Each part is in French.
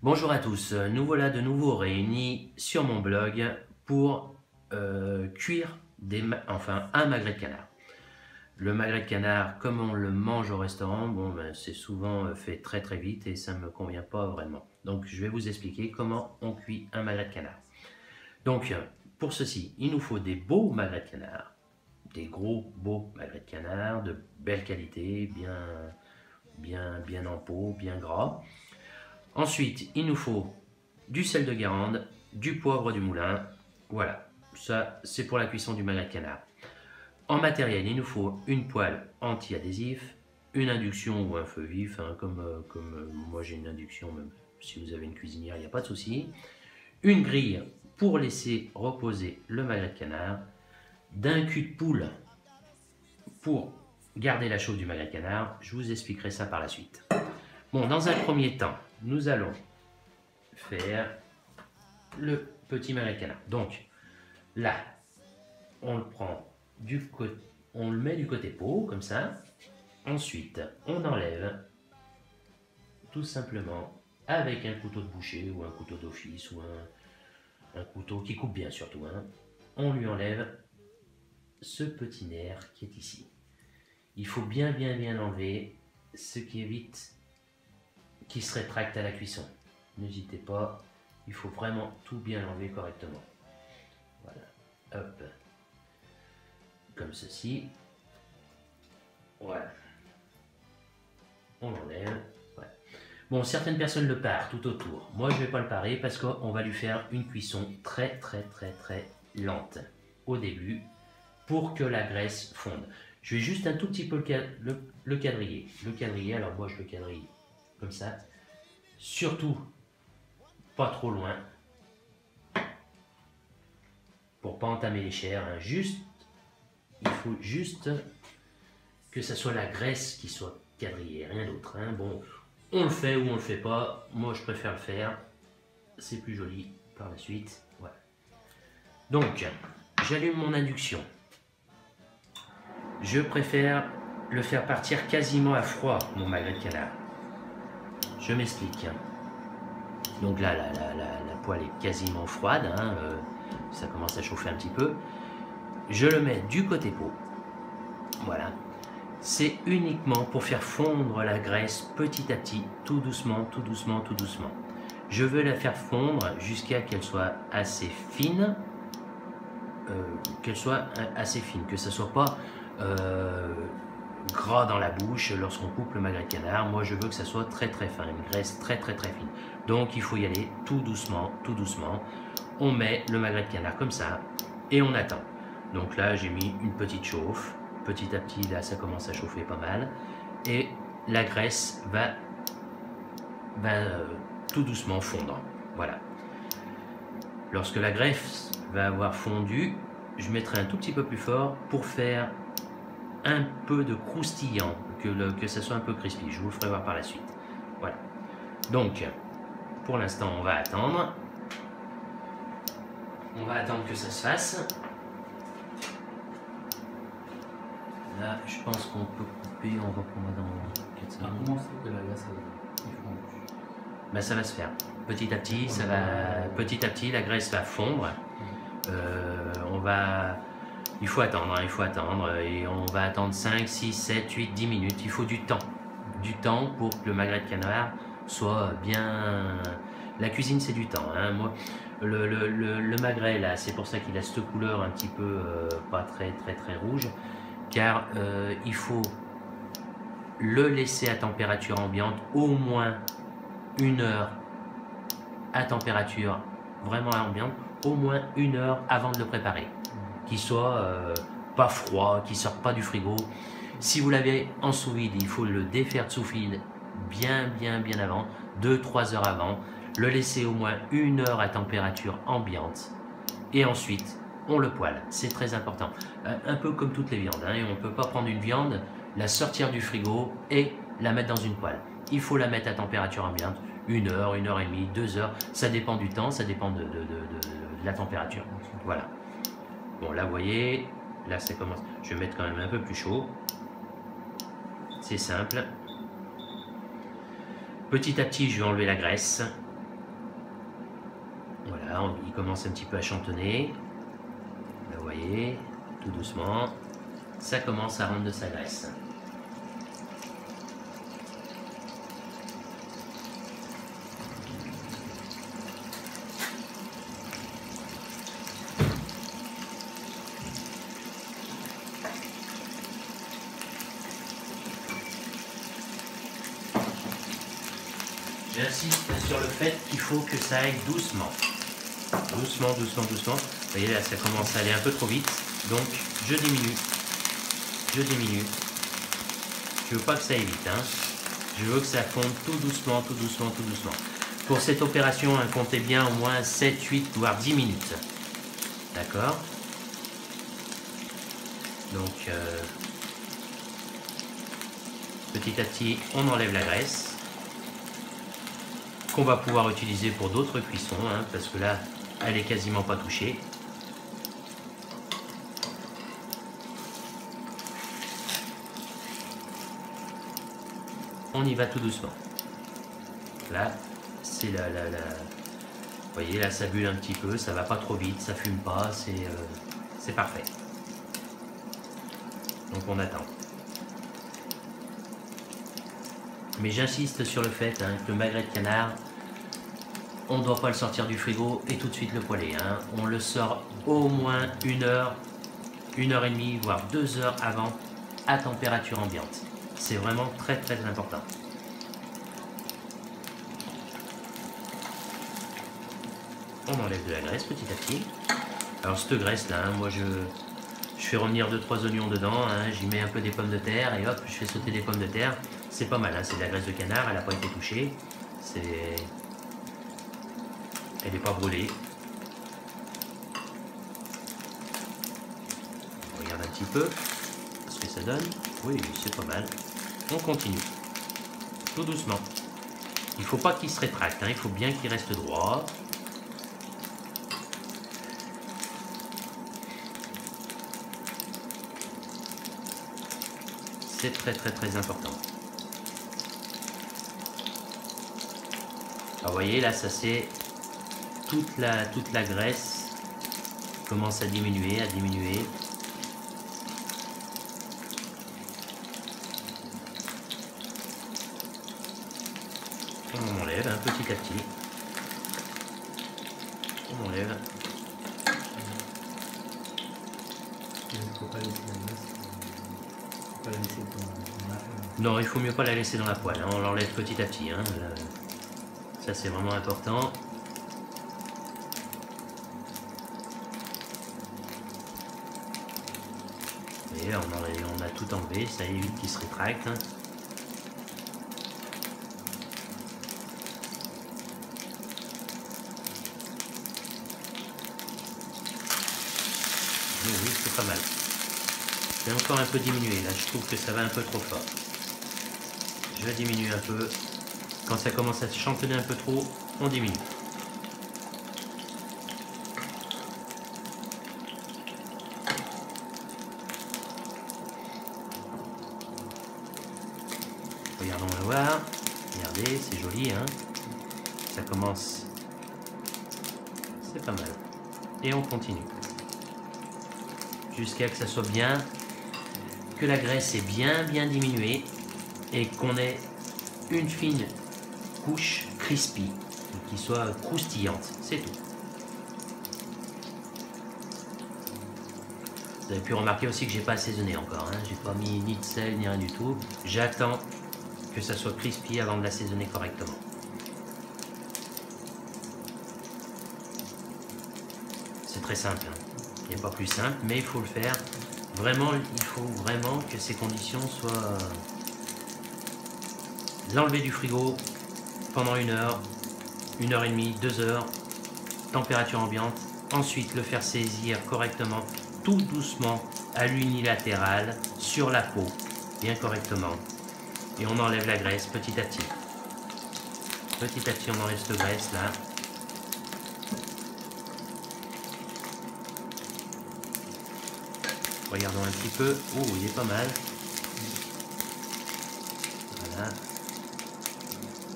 Bonjour à tous, nous voilà de nouveau réunis sur mon blog pour cuire un magret de canard. Le magret de canard, comme on le mange au restaurant, c'est souvent fait très très vite et ça ne me convient pas vraiment. Donc je vais vous expliquer comment on cuit un magret de canard. Donc pour ceci, il nous faut des beaux magrets de canard, des gros beaux magrets de canard de belle qualité, bien en peau, bien gras. Ensuite, il nous faut du sel de Guérande, du poivre du moulin. Voilà, ça c'est pour la cuisson du magret de canard. En matériel, il nous faut une poêle anti-adhésif, une induction ou un feu vif, hein, comme moi j'ai une induction, même si vous avez une cuisinière, il n'y a pas de souci. Une grille pour laisser reposer le magret de canard, d'un cul de poule pour garder la chauffe du magret de canard. Je vous expliquerai ça par la suite. Bon, dans un premier temps, nous allons faire le petit magret de canard. Donc là, on le prend on le met du côté peau, comme ça. Ensuite, on enlève tout simplement avec un couteau de boucher ou un couteau d'office ou un couteau qui coupe bien surtout. Hein, on lui enlève ce petit nerf qui est ici. Il faut bien enlever, ce qui évite qu'il se rétracte à la cuisson. N'hésitez pas, il faut vraiment tout bien enlever correctement. Voilà, hop, comme ceci. Voilà, on l'enlève. Voilà. Bon, certaines personnes le parent tout autour. Moi, je ne vais pas le parer parce qu'on va lui faire une cuisson très lente au début pour que la graisse fonde. Je vais juste un tout petit peu le quadriller. Le quadriller, alors moi je le quadrille comme ça. Surtout, pas trop loin. Pour pas entamer les chairs. Hein. Il faut juste que ça soit la graisse qui soit quadrillée, rien d'autre. Hein. Bon, on le fait ou on le fait pas. Moi je préfère le faire. C'est plus joli par la suite. Voilà. Donc, j'allume mon induction. Je préfère le faire partir quasiment à froid, mon magret de canard. Je m'explique. Donc là, la poêle est quasiment froide, hein, ça commence à chauffer un petit peu. Je le mets du côté peau. Voilà. C'est uniquement pour faire fondre la graisse petit à petit, tout doucement. Je veux la faire fondre jusqu'à qu'elle soit assez fine, que ça soit pas gras dans la bouche lorsqu'on coupe le magret de canard. Moi je veux que ça soit très fin, une graisse très fine. Donc il faut y aller tout doucement. On met le magret de canard comme ça et on attend. Donc là j'ai mis une petite chauffe. Petit à petit là ça commence à chauffer pas mal et la graisse va tout doucement fondre. Voilà. Lorsque la graisse va avoir fondu, je mettrai un tout petit peu plus fort pour faire un peu de croustillant, que ça soit un peu crispy. Je vous le ferai voir par la suite. Voilà. Donc, pour l'instant, on va attendre. On va attendre que ça se fasse. Là, je pense qu'on peut couper. On va prendre dans 4 secondes. Comment c'est que la glace Ben, ça va se faire. Petit à petit, la graisse va fondre. Il faut attendre, et on va attendre 5, 6, 7, 8, 10 minutes. Il faut du temps pour que le magret de canard soit bien... La cuisine, c'est du temps. Hein. Moi, le magret, là, c'est pour ça qu'il a cette couleur un petit peu pas très rouge, car il faut le laisser à température ambiante au moins 1 heure à température vraiment ambiante, au moins 1 heure avant de le préparer. Qu'il soit pas froid, qu'il sorte pas du frigo. Si vous l'avez en sous vide, il faut le défaire de sous vide bien avant, 2-3 heures avant, le laisser au moins 1 heure à température ambiante et ensuite on le poêle. C'est très important. Un peu comme toutes les viandes, hein, et on ne peut pas prendre une viande, la sortir du frigo et la mettre dans une poêle. Il faut la mettre à température ambiante, 1 heure, 1 heure et demie, 2 heures, ça dépend du temps, ça dépend de la température. Voilà. Bon, là, vous voyez, là, ça commence. Je vais mettre quand même un peu plus chaud. C'est simple. Petit à petit, je vais enlever la graisse. il commence un petit peu à chantonner. Là, vous voyez, tout doucement, ça commence à rendre de sa graisse. J'insiste sur le fait qu'il faut que ça aille doucement. Doucement, doucement, doucement. Vous voyez là, ça commence à aller un peu trop vite. Donc, je diminue. Je diminue. Je veux pas que ça aille vite. Hein. Je veux que ça fonde tout doucement, tout doucement, tout doucement. Pour cette opération, hein, comptez bien au moins 7, 8, voire 10 minutes. D'accord? Donc, petit à petit, on enlève la graisse. Qu'on va pouvoir utiliser pour d'autres cuissons, hein, parce que là, elle est quasiment pas touchée. On y va tout doucement. Là, c'est la... Vous voyez, là, ça bulle un petit peu, ça va pas trop vite, ça fume pas, c'est parfait. Donc on attend. Mais j'insiste sur le fait hein, que le magret de canard, on ne doit pas le sortir du frigo et tout de suite le poêler. Hein. On le sort au moins 1 heure, 1 heure et demie, voire 2 heures avant, à température ambiante. C'est vraiment très très important. On enlève de la graisse petit à petit. Alors cette graisse là, hein, moi je fais revenir 2-3 oignons dedans, hein, j'y mets un peu des pommes de terre et hop, je fais sauter des pommes de terre. C'est pas mal, hein, c'est de la graisse de canard, elle n'a pas été touchée. Elle n'est pas brûlée. On regarde un petit peu ce que ça donne. Oui, c'est pas mal. On continue. Tout doucement. Il ne faut pas qu'il se rétracte, hein, il faut bien qu'il reste droit. C'est très très très important. Alors vous voyez là, ça c'est toute la graisse commence à diminuer, à diminuer. On enlève hein, petit à petit. On enlève. Il ne faut pas laisser la graisse. Faut pas la laisser dans la poêle. Non, il faut mieux pas la laisser dans la poêle. Hein. On l'enlève petit à petit. Hein. Ça c'est vraiment important. Et on a tout enlevé, ça évite qu'il se rétracte. Hein. Oui, c'est pas mal. Je vais encore un peu diminuer, là je trouve que ça va un peu trop fort. Je diminue un peu. Quand ça commence à chantonner un peu trop, on diminue. Regardons le voir. Regardez, c'est joli, hein. Ça commence. C'est pas mal. Et on continue. Jusqu'à que ça soit bien, que la graisse est bien diminuée et qu'on ait une fine couche crispy, qui soit croustillante, c'est tout. Vous avez pu remarquer aussi que j'ai pas assaisonné encore, hein. J'ai pas mis ni de sel ni rien du tout. J'attends que ça soit crispy avant de l'assaisonner correctement. C'est très simple, hein. Il n'y a pas plus simple, mais il faut le faire. Vraiment, il faut vraiment que ces conditions soient... L'enlever du frigo pendant 1 heure, 1 heure et demie, 2 heures, température ambiante. Ensuite, le faire saisir correctement, tout doucement, à l'unilatéral, sur la peau, bien correctement. Et on enlève la graisse petit à petit. Petit à petit, on enlève cette graisse là. Regardons un petit peu. Oh, il est pas mal. Voilà.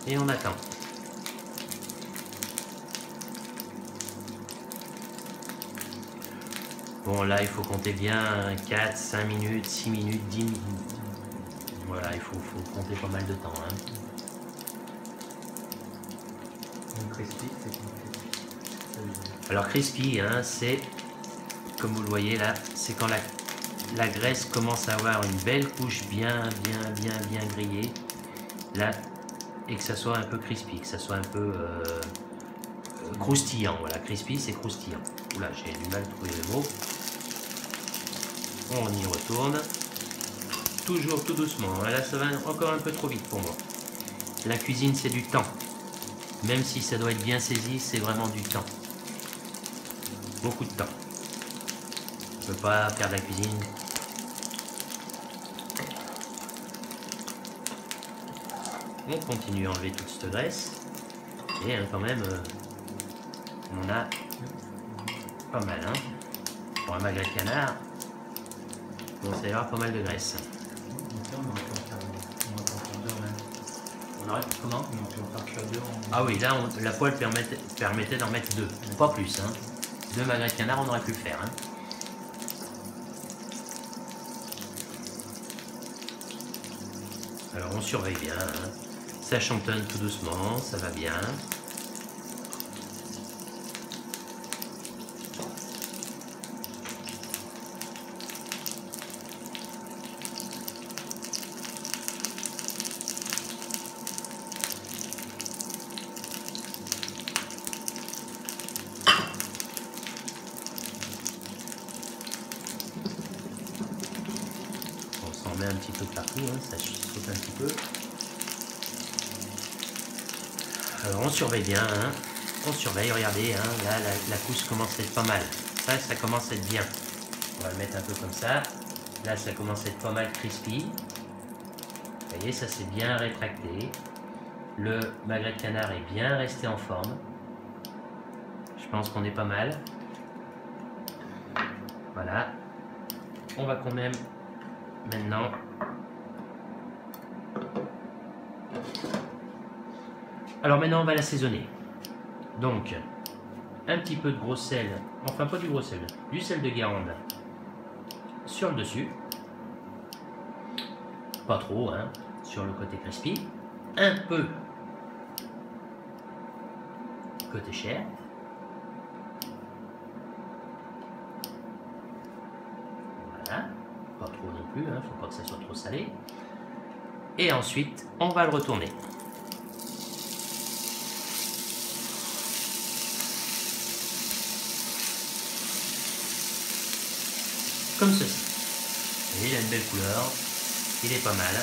Et on attend. Bon, là, il faut compter bien 4, 5 minutes, 6 minutes, 10 minutes. Voilà, il faut compter pas mal de temps. Hein. Donc crispy, c'est qu'on Alors, crispy, hein, c'est, comme vous le voyez là, c'est quand la graisse commence à avoir une belle couche bien grillée. Là, et que ça soit un peu crispy, que ça soit un peu croustillant. Voilà, crispy, c'est croustillant. Oula, j'ai du mal à trouver le mot. On y retourne. Toujours tout doucement. Là, ça va encore un peu trop vite pour moi. La cuisine, c'est du temps. Même si ça doit être bien saisi, c'est vraiment du temps. Beaucoup de temps. On ne peut pas faire de la cuisine. On continue à enlever toute cette graisse. Et hein, quand même, on en a pas mal. Hein. Pour un magret de canard, bon, ça y avoir pas mal de graisse. On aurait, comment? Ah oui, là, la poêle permettait d'en mettre 2. Pas plus. Hein. 2 magrets de canard, on aurait pu le faire. Hein. Alors, on surveille bien. Hein. Ça chantonne tout doucement, ça va bien. On s'en met un petit peu partout, hein, ça saute un petit peu. Alors on surveille bien, hein. On surveille, regardez, hein, là la couche commence à être pas mal. Ça commence à être bien. On va le mettre un peu comme ça. Là ça commence à être pas mal crispy. Vous voyez, ça s'est bien rétracté. Le magret de canard est bien resté en forme. Je pense qu'on est pas mal. Voilà. On va quand même maintenant alors maintenant on va l'assaisonner. Donc un petit peu de gros sel, enfin pas du gros sel, du sel de Guérande sur le dessus. Pas trop, hein, sur le côté crispy. Un peu côté chair. Voilà, pas trop non plus, hein, faut pas que ça soit trop salé. Et ensuite, on va le retourner. Comme ceci. Et il a une belle couleur, il est pas mal.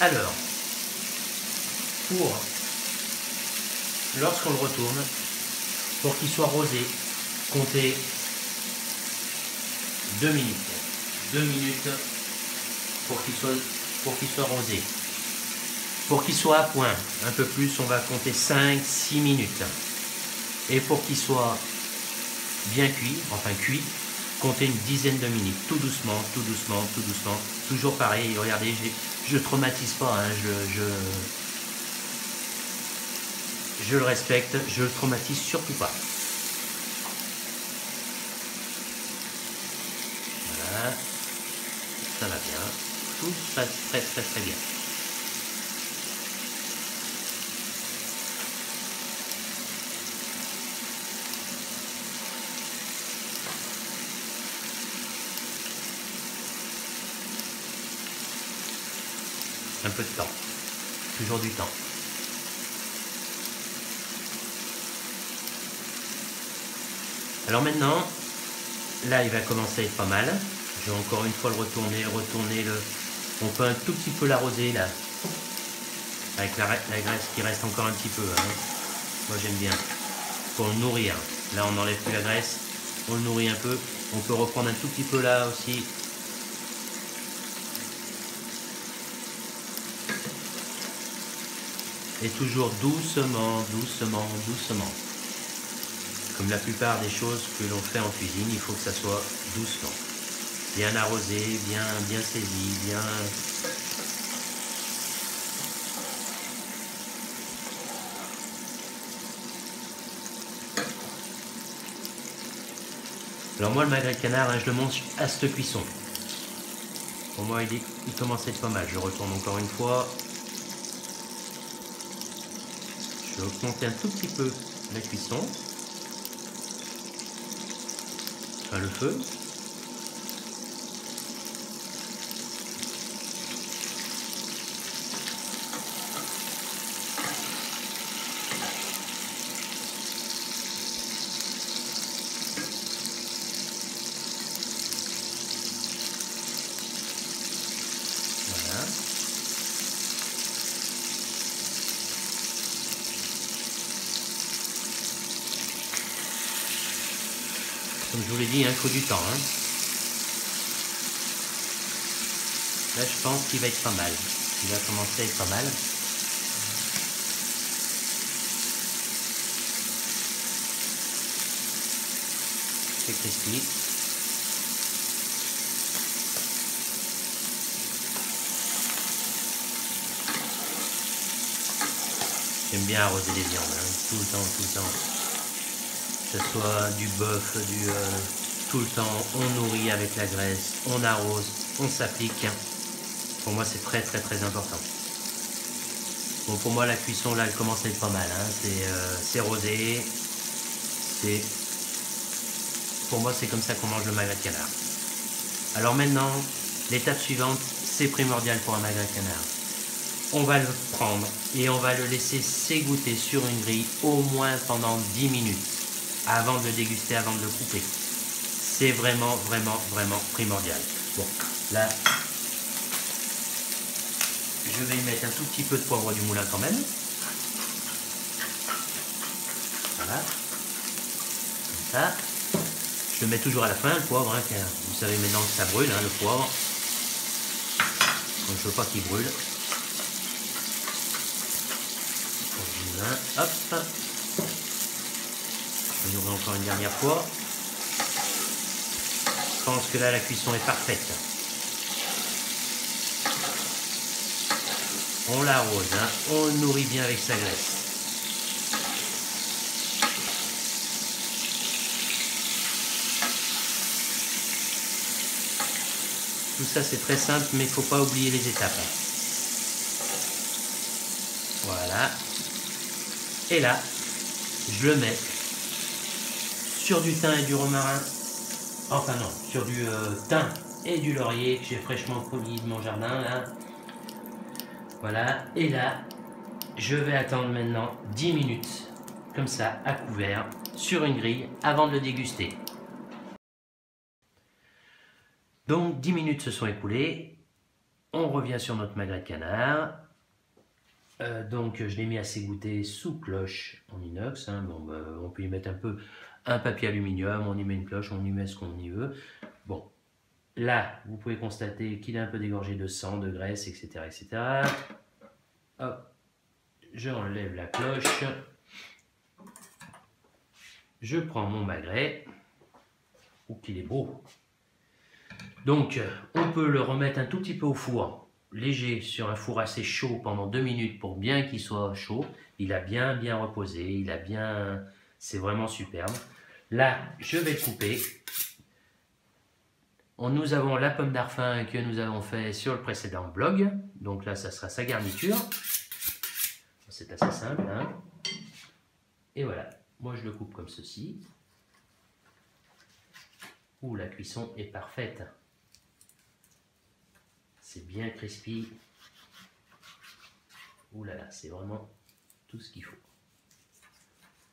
Alors, lorsqu'on le retourne, pour qu'il soit rosé, comptez 2 minutes. 2 minutes pour qu'il soit rosé. Pour qu'il soit à point, un peu plus, on va compter 5-6 minutes. Et pour qu'il soit bien cuit, enfin cuit, comptez une dizaine de minutes, tout doucement, tout doucement, tout doucement. Toujours pareil, regardez, je traumatise pas, hein, je le respecte, je le traumatise surtout pas. Voilà, ça va bien, tout se passe très très très bien. Un peu de temps, toujours du temps. Alors maintenant, là il va commencer à être pas mal. Je vais encore une fois le retourner on peut un tout petit peu l'arroser là, avec la graisse qui reste encore un petit peu. Hein. Moi j'aime bien, pour le nourrir. Là on n'enlève plus la graisse, on le nourrit un peu. On peut reprendre un tout petit peu là aussi. Et toujours doucement, doucement, doucement. Comme la plupart des choses que l'on fait en cuisine, il faut que ça soit doucement. Bien arrosé, bien saisi, bien... Alors moi, le magret de canard, hein, je le mange à cette cuisson. Pour moi, il commence à être pas mal. Je retourne encore une fois. Je vais augmenter un tout petit peu la cuisson. Enfin, le feu. Voilà. Comme je vous l'ai dit, il faut du temps. Hein. Là, je pense qu'il va être pas mal. Il va commencer à être pas mal. C'est crispy. J'aime bien arroser les viandes, hein, tout le temps, tout le temps. Que ce soit du bœuf, tout le temps, on nourrit avec la graisse, on arrose, on s'applique. Pour moi, c'est très très très important. Bon, pour moi, la cuisson, là, elle commence à être pas mal. Hein. C'est rosé. Pour moi, c'est comme ça qu'on mange le magret de canard. Alors maintenant, l'étape suivante, c'est primordial pour un magret de canard. On va le prendre et on va le laisser s'égoutter sur une grille au moins pendant 10 minutes avant de le déguster, avant de le couper. C'est vraiment, vraiment, vraiment primordial. Bon, là, je vais y mettre un tout petit peu de poivre du moulin quand même. Voilà. Comme ça. Je le mets toujours à la fin, le poivre, hein, car vous savez maintenant que ça brûle, hein, le poivre. Donc je ne veux pas qu'il brûle. Hop. Je vais ouvrir encore une dernière fois. Je pense que là, la cuisson est parfaite. On l'arrose, hein, on le nourrit bien avec sa graisse. Tout ça, c'est très simple, mais il ne faut pas oublier les étapes. Voilà. Et là, je le mets sur du thym et du romarin. Enfin non, sur du thym et du laurier que j'ai fraîchement cueilli de mon jardin. Là. Voilà. Et là, je vais attendre maintenant 10 minutes, comme ça, à couvert, sur une grille, avant de le déguster. Donc 10 minutes se sont écoulées. On revient sur notre magret de canard. Donc je l'ai mis à s'égoutter sous cloche en inox. Hein. Bon, on peut y mettre un papier aluminium, on y met une cloche, on y met ce qu'on y veut. Bon, là, vous pouvez constater qu'il est un peu dégorgé de sang, de graisse, etc. etc. Hop, je enlève la cloche. Je prends mon magret. Oh, qu'il est beau. Donc, on peut le remettre un tout petit peu au four, léger, sur un four assez chaud pendant 2 minutes pour bien qu'il soit chaud. Il a bien reposé, c'est vraiment superbe. Là, je vais le couper. Nous avons la pomme d'arfin que nous avons fait sur le précédent blog. Donc là, ça sera sa garniture. C'est assez simple. Hein. Et voilà, moi je le coupe comme ceci. Ouh, la cuisson est parfaite. C'est bien crispy. Ouh là là, c'est vraiment tout ce qu'il faut.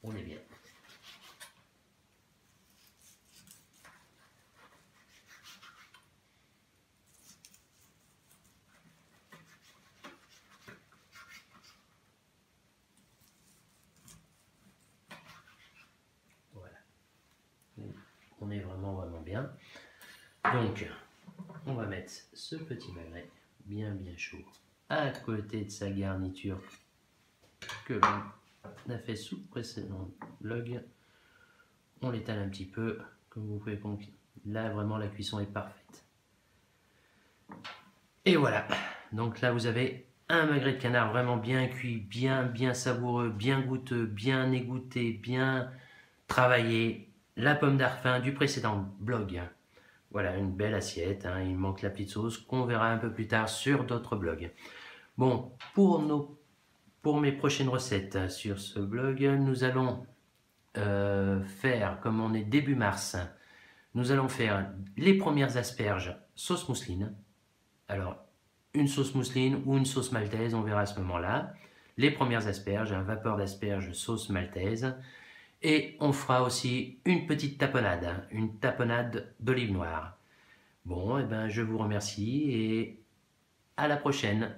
On est bien. Voilà. On est vraiment bien. Donc, on va mettre ce petit magret bien chaud à côté de sa garniture que l'on a fait sous le précédent vlog. On l'étale un petit peu, comme vous pouvez comprendre. Là, vraiment, la cuisson est parfaite. Et voilà. Donc là, vous avez un magret de canard vraiment bien cuit, bien savoureux, bien goûteux, bien égoutté, bien travaillé. la pomme d'arfin du précédent blog. Voilà, une belle assiette, hein. Il manque la petite sauce qu'on verra un peu plus tard sur d'autres blogs. Bon, pour mes prochaines recettes sur ce blog, nous allons faire, comme on est début mars, nous allons faire les premières asperges sauce mousseline. Alors, une sauce mousseline ou une sauce maltaise, on verra à ce moment-là. Les premières asperges, un vapeur d'asperges sauce maltaise. Et on fera aussi une petite tapenade, une tapenade d'olive noire. Bon, et ben je vous remercie et à la prochaine.